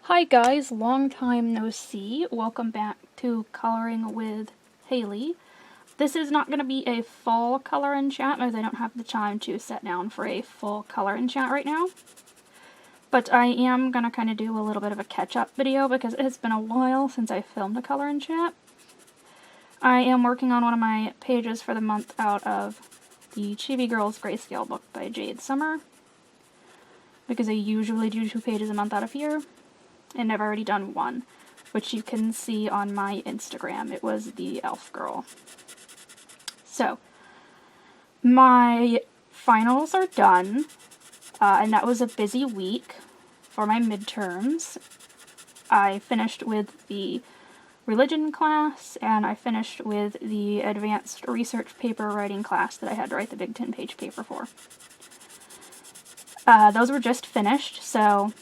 Hi guys, long time no see. Welcome back to Coloring with Haley. This is not going to be a full color and chat as I don't have the time to sit down for a full color and chat right now. But I am going to kind of do a little bit of a catch-up video because it has been a while since I filmed a color and chat. I am working on one of my pages for the month out of the Chibi Girls Grayscale book by Jade Summer, because I usually do 2 pages a month out of here. And I've already done one, which you can see on my Instagram. It was the Elf Girl. So, my finals are done, and that was a busy week for my midterms. I finished with the religion class, and I finished with the advanced research paper writing class that I had to write the big 10-page paper for. Those were just finished, so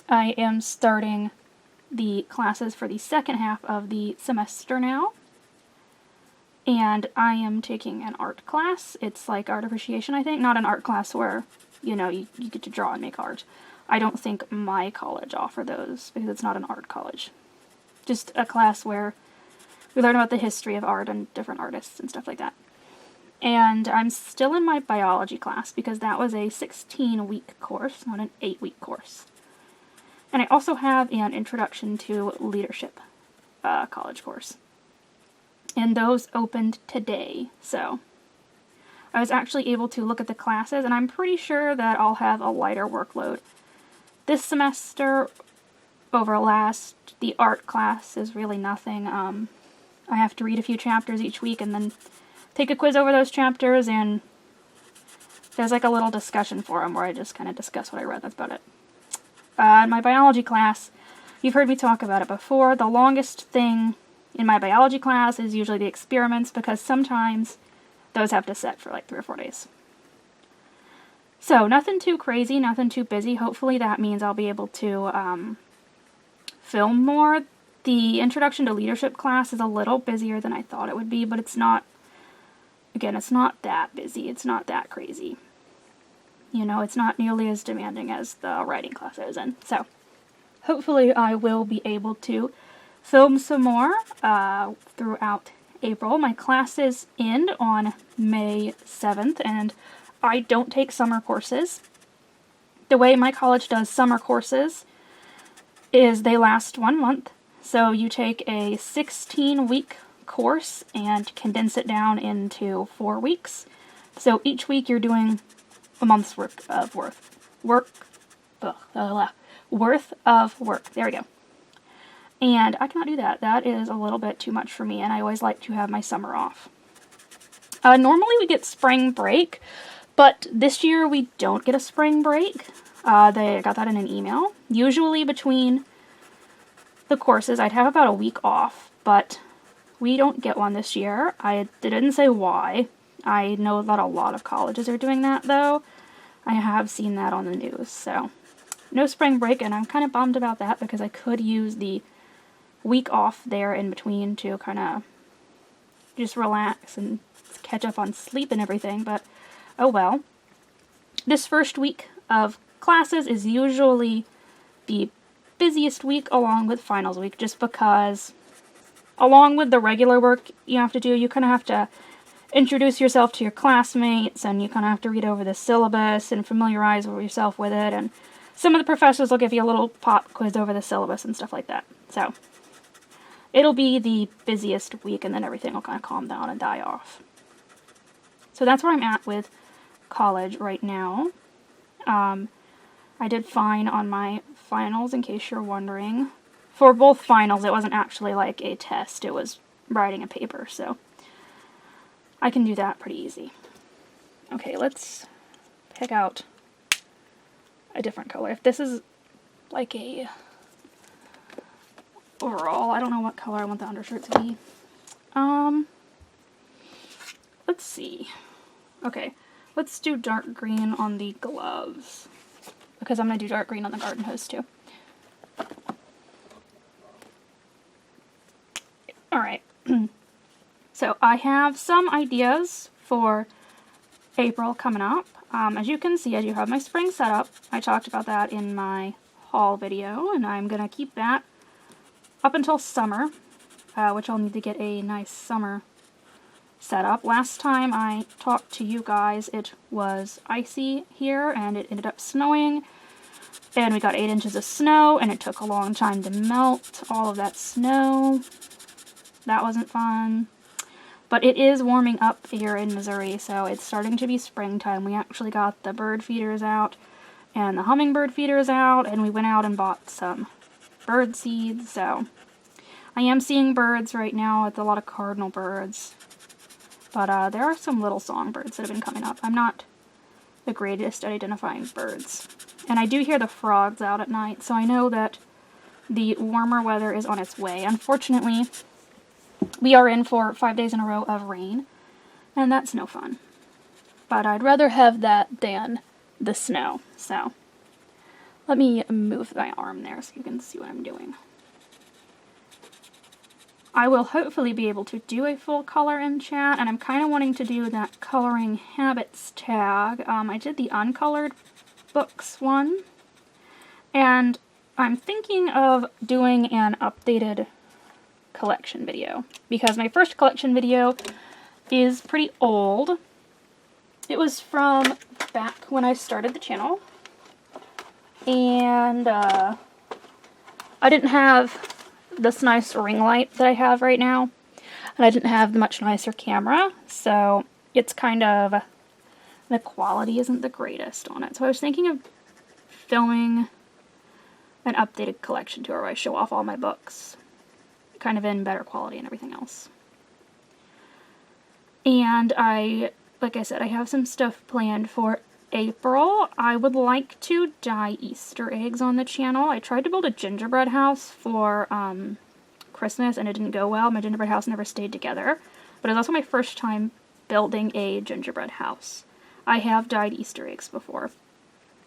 I am starting the classes for the second half of the semester now, and I am taking an art class. It's like art appreciation, I think. Not an art class where, you know, you get to draw and make art. I don't think my college offer those because it's not an art college. Just a class where we learn about the history of art and different artists and stuff like that. And I'm still in my biology class because that was a 16-week course, not an 8-week course. And I also have an Introduction to Leadership college course. And those opened today, so I was actually able to look at the classes, and I'm pretty sure that I'll have a lighter workload this semester over last. The art class is really nothing. I have to read a few chapters each week and then take a quiz over those chapters, and there's like a little discussion forum where I just kind of discuss what I read. That's about it. In my biology class, you've heard me talk about it before, the longest thing in my biology class is usually the experiments, because sometimes those have to sit for like 3 or 4 days. So nothing too crazy, nothing too busy. Hopefully that means I'll be able to film more. The Introduction to Leadership class is a little busier than I thought it would be, but it's not, again, it's not that busy. It's not that crazy. You know, it's not nearly as demanding as the writing class I was in. So, hopefully I will be able to film some more throughout April. My classes end on May 7th, and I don't take summer courses. The way my college does summer courses is they last 1 month. So you take a 16-week course and condense it down into 4 weeks. So each week you're doing a month's worth of work. There we go. And I cannot do that. That is a little bit too much for me, and I always like to have my summer off. Normally we get spring break, but this year we don't get a spring break. They got that in an email. Usually between the courses I'd have about a week off, but we don't get one this year. They didn't say why. I know that a lot of colleges are doing that, though. I have seen that on the news, so no spring break, and I'm kind of bummed about that because I could use the week off there in between to kind of just relax and catch up on sleep and everything, but oh well. This first week of classes is usually the busiest week along with finals week, just because along with the regular work you have to do, you kind of have to introduce yourself to your classmates, and you kind of have to read over the syllabus and familiarize yourself with it, and some of the professors will give you a little pop quiz over the syllabus and stuff like that. So it'll be the busiest week, and then everything will kind of calm down and die off. So that's where I'm at with college right now. I did fine on my finals, in case you're wondering. For both finals, it wasn't actually like a test, it was writing a paper, so I can do that pretty easy. Okay, let's pick out a different color. If this is like a overall, I don't know what color I want the undershirt to be. Let's see. Okay, let's do dark green on the gloves, because I'm going to do dark green on the garden hose too. Alright. So I have some ideas for April coming up. As you can see, I do have my spring set up. I talked about that in my haul video, and I'm going to keep that up until summer, which I'll need to get a nice summer setup. Last time I talked to you guys, it was icy here, and it ended up snowing, and we got 8 inches of snow, and it took a long time to melt all of that snow. That wasn't fun. But it is warming up here in Missouri, so it's starting to be springtime. We actually got the bird feeders out and the hummingbird feeders out, and we went out and bought some bird seeds, so I am seeing birds right now. It's a lot of cardinal birds. But there are some little songbirds that have been coming up. I'm not the greatest at identifying birds. And I do hear the frogs out at night, so I know that the warmer weather is on its way. Unfortunately, we are in for 5 days in a row of rain, and that's no fun. But I'd rather have that than the snow. So let me move my arm there so you can see what I'm doing. I will hopefully be able to do a full color in chat, and I'm kind of wanting to do that coloring habits tag. I did the uncolored books one, and I'm thinking of doing an updated collection video, because my first collection video is pretty old. It was from back when I started the channel, and I didn't have this nice ring light that I have right now, and I didn't have the much nicer camera, so it's kind of, the quality isn't the greatest on it. So I was thinking of filming an updated collection tour where I show off all my books, kind of in better quality and everything else. And like I said, I have some stuff planned for April. I would like to dye Easter eggs on the channel. I tried to build a gingerbread house for Christmas, and it didn't go well. My gingerbread house never stayed together. But it was also my first time building a gingerbread house. I have dyed Easter eggs before,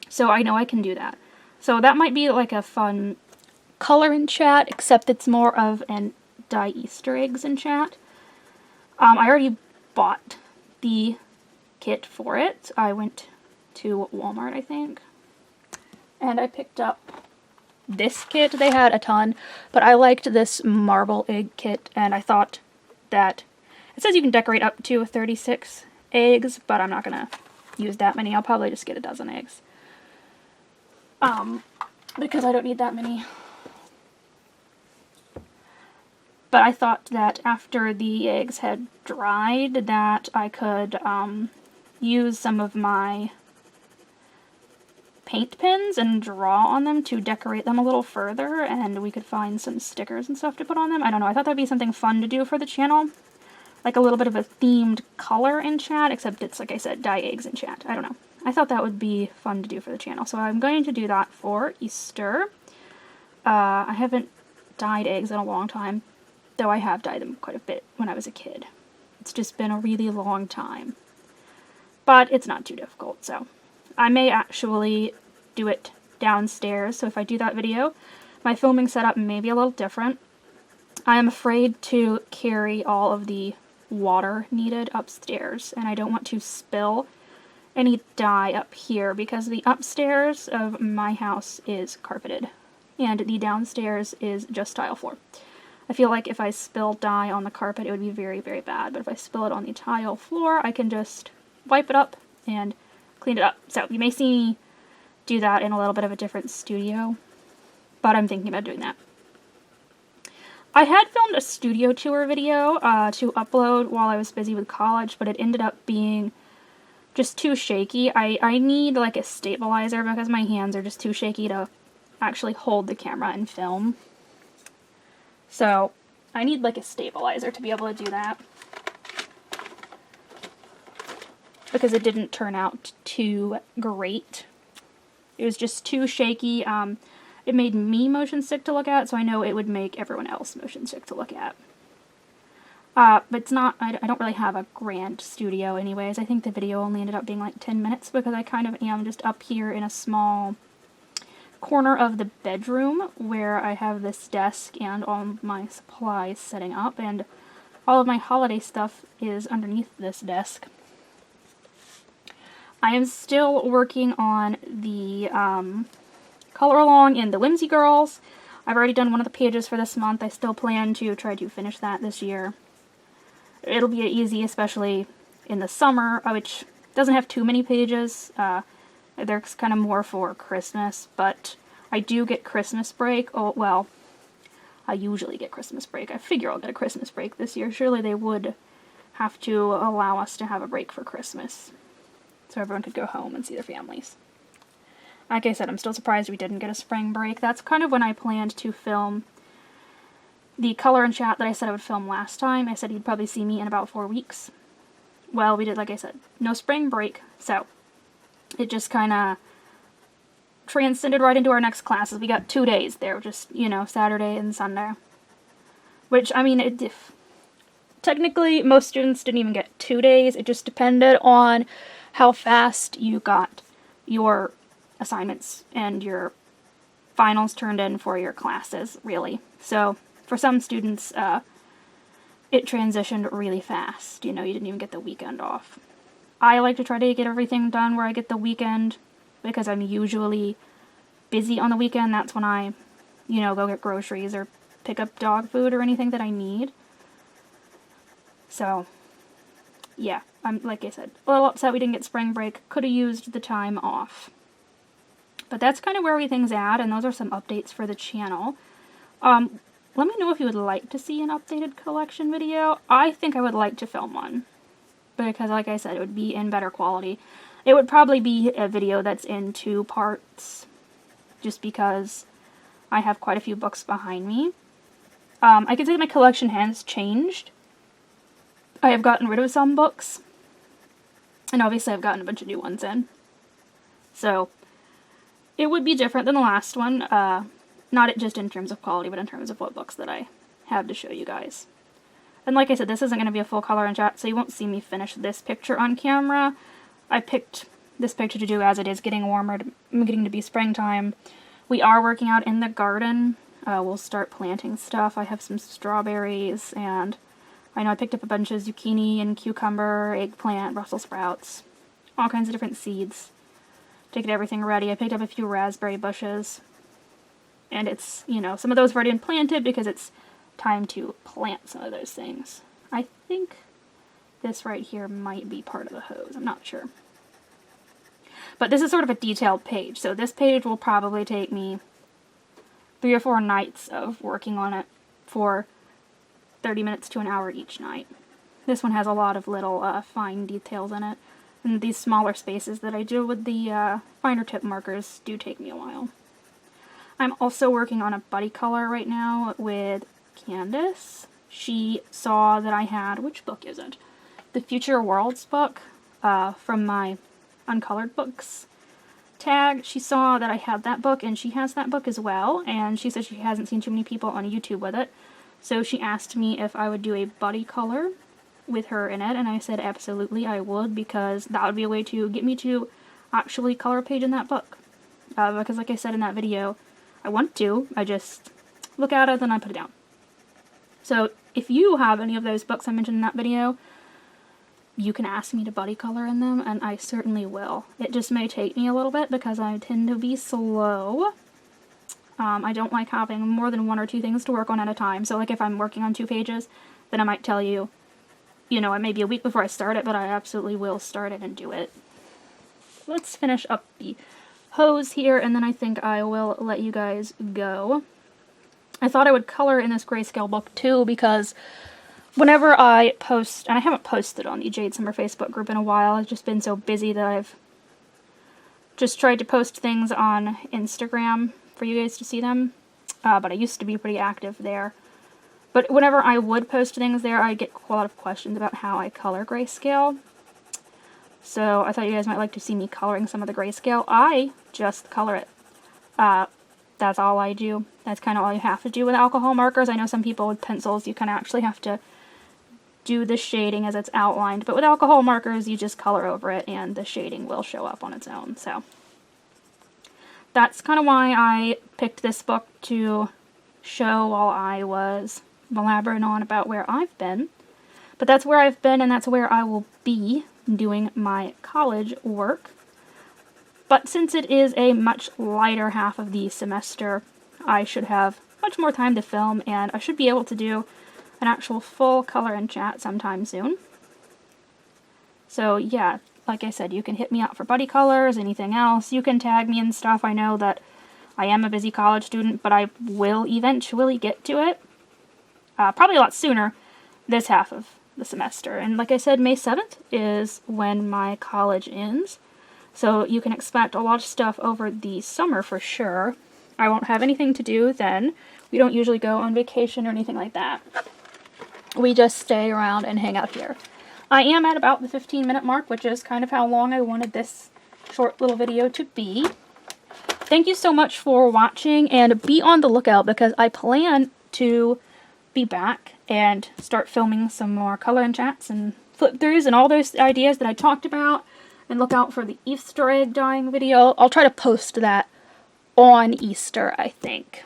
so I know I can do that. So that might be like a fun color in chat, except it's more of an dye Easter eggs in chat. I already bought the kit for it. I went to Walmart, I think, and I picked up this kit. They had a ton, but I liked this marble egg kit, and I thought that it says you can decorate up to 36 eggs, but I'm not gonna use that many. I'll probably just get a dozen eggs, because I don't need that many. But I thought that after the eggs had dried, that I could use some of my paint pens and draw on them to decorate them a little further, and we could find some stickers and stuff to put on them. I don't know, I thought that'd be something fun to do for the channel. Like a little bit of a themed color in chat, except it's, like I said, dye eggs in chat. I don't know. I thought that would be fun to do for the channel, so I'm going to do that for Easter. I haven't dyed eggs in a long time, though I have dyed them quite a bit when I was a kid. It's just been a really long time. But it's not too difficult, so I may actually do it downstairs, so if I do that video, my filming setup may be a little different. I am afraid to carry all of the water needed upstairs, and I don't want to spill any dye up here, because the upstairs of my house is carpeted, and the downstairs is just tile floor. I feel like if I spill dye on the carpet, it would be very, very bad, but if I spill it on the tile floor, I can just wipe it up and clean it up. So you may see me do that in a little bit of a different studio, but I'm thinking about doing that. I had filmed a studio tour video to upload while I was busy with college, but it ended up being just too shaky. I need like a stabilizer because my hands are just too shaky to actually hold the camera and film. So I need like a stabilizer to be able to do that, because it didn't turn out too great. It was just too shaky. It made me motion sick to look at, so I know it would make everyone else motion sick to look at. But it's not, I don't really have a grand studio anyways. I think the video only ended up being like 10 minutes because I kind of am just up here in a small corner of the bedroom where I have this desk and all my supplies setting up, and all of my holiday stuff is underneath this desk. I am still working on the color along in the Whimsy Girls. I've already done one of the pages for this month. I still plan to try to finish that this year. It'll be easy, especially in the summer, which doesn't have too many pages. They're kind of more for Christmas, but I do get Christmas break. Oh, well, I usually get Christmas break. I figure I'll get a Christmas break this year. Surely they would have to allow us to have a break for Christmas, so everyone could go home and see their families. Like I said, I'm still surprised we didn't get a spring break. That's kind of when I planned to film the color and chat that I said I would film last time. I said you'd probably see me in about 4 weeks. Well, we did, like I said, no spring break, so it just kind of transcended right into our next classes. We got 2 days there, just, you know, Saturday and Sunday. Which, I mean, technically, most students didn't even get 2 days. It just depended on how fast you got your assignments and your finals turned in for your classes, really. So, for some students, it transitioned really fast. You know, you didn't even get the weekend off. I like to try to get everything done where I get the weekend, because I'm usually busy on the weekend. That's when I, you know, go get groceries or pick up dog food or anything that I need. So, yeah, I'm, like I said, a little upset we didn't get spring break. Could have used the time off. But that's kind of where everything's at, and those are some updates for the channel. Let me know if you would like to see an updated collection video. I think I would like to film one, because like I said, it would be in better quality. It would probably be a video that's in 2 parts, just because I have quite a few books behind me. I can say my collection has changed. I have gotten rid of some books, and obviously I've gotten a bunch of new ones in. So, it would be different than the last one, not just in terms of quality, but in terms of what books that I have to show you guys. And like I said, this isn't going to be a full color and chat, so you won't see me finish this picture on camera. I picked this picture to do as it is getting warmer, getting to be springtime. We are working out in the garden. We'll start planting stuff. I have some strawberries, and I know I picked up a bunch of zucchini and cucumber, eggplant, Brussels sprouts, all kinds of different seeds to get everything ready. I picked up a few raspberry bushes, and it's, you know, some of those have already been planted because it's time to plant some of those things. I think this right here might be part of the hose. I'm not sure. But this is sort of a detailed page, so this page will probably take me 3 or 4 nights of working on it for 30 minutes to an hour each night. This one has a lot of little fine details in it, and these smaller spaces that I do with the finer tip markers do take me a while. I'm also working on a buddy color right now with Candace. She saw that I had, which book is it? The Future Worlds book from my Uncolored Books tag. She saw that I had that book, and she has that book as well, and she said she hasn't seen too many people on YouTube with it. So she asked me if I would do a buddy color with her in it, and I said absolutely I would, because that would be a way to get me to actually color a page in that book. Because like I said in that video, I want to, I just look at it, then I put it down. So if you have any of those books I mentioned in that video, you can ask me to buddy color in them, and I certainly will. It just may take me a little bit because I tend to be slow. I don't like having more than 1 or 2 things to work on at a time. So like if I'm working on 2 pages, then I might tell you, you know, it may be a week before I start it, but I absolutely will start it and do it. Let's finish up the hose here, and then I think I will let you guys go. I thought I would color in this grayscale book too, because whenever I post, and I haven't posted on the Jade Summer Facebook group in a while, I've just been so busy that I've just tried to post things on Instagram for you guys to see them, but I used to be pretty active there. But whenever I would post things there, I get a lot of questions about how I color grayscale. So I thought you guys might like to see me coloring some of the grayscale. I just color it. That's all I do. That's kind of all you have to do with alcohol markers. I know some people with pencils, you kind of actually have to do the shading as it's outlined. But with alcohol markers, you just color over it and the shading will show up on its own. So that's kind of why I picked this book to show while I was blabbering on about where I've been. But that's where I've been, and that's where I will be doing my college work. But since it is a much lighter half of the semester, I should have much more time to film, and I should be able to do an actual full color and chat sometime soon. So yeah, like I said, you can hit me up for buddy colors, anything else. You can tag me and stuff. I know that I am a busy college student, but I will eventually get to it. Probably a lot sooner this half of the semester. And like I said, May 7th is when my college ends. So you can expect a lot of stuff over the summer for sure. I won't have anything to do then. We don't usually go on vacation or anything like that. We just stay around and hang out here. I am at about the 15-minute mark, which is kind of how long I wanted this short little video to be. Thank you so much for watching, and be on the lookout because I plan to be back and start filming some more color and chats and flip throughs and all those ideas that I talked about. And look out for the Easter egg dyeing video. I'll try to post that on Easter, I think.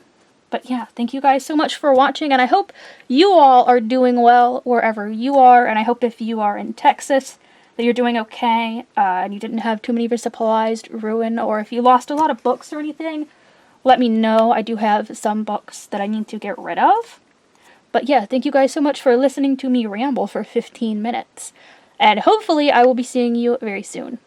But yeah, thank you guys so much for watching, and I hope you all are doing well wherever you are, and I hope if you are in Texas that you're doing okay, and you didn't have too many of your supplies ruin, or if you lost a lot of books or anything, let me know. I do have some books that I need to get rid of. But yeah, thank you guys so much for listening to me ramble for 15 minutes. And hopefully I will be seeing you very soon.